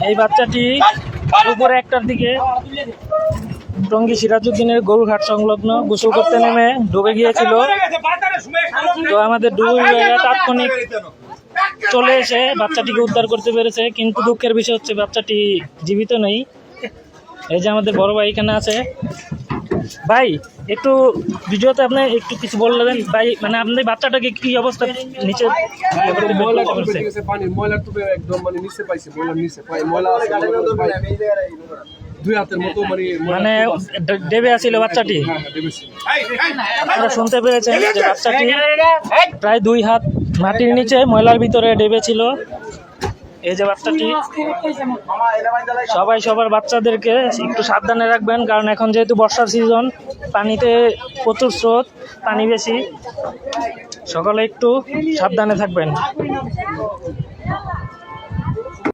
এই বাচ্চাটি দুপুর 1টার দিকে টঙ্গী সিরাজউদ্দিনের গরুঘাট সংলগ্ন গোসল করতে নেমে ডুবে গিয়েছিল। তো আমাদের ডুবে তাৎক্ষণিক চলে এসে বাচ্চাটিকে উদ্ধার করতে পেরেছে, কিন্তু দুঃখের বিষয় হচ্ছে বাচ্চাটি জীবিত নেই। এই যে আমাদের বড় ভাই এখানে আছে। ভাই একটু ভিডিওতে আপনি একটু কিছু বললেন ভাই, মানে আপনাদের বাচ্চাটাকে কি অবস্থা নিচে মানে ডেবে আছিল বাচ্চাটি? আপনারা শুনতে পেরেছেন যে বাচ্চাটি প্রায় 2 হাত মাটির নিচে ময়লার ভিতরে ডেবে ছিল। এই যে বাচ্চাটি, সবাই সবার বাচ্চাদেরকে একটু সাবধানে রাখবেন, কারণ এখন যেহেতু বর্ষার সিজন, পানিতে প্রচুর স্রোত, পানি বেশি, সকলে একটু সাবধানে থাকবেন।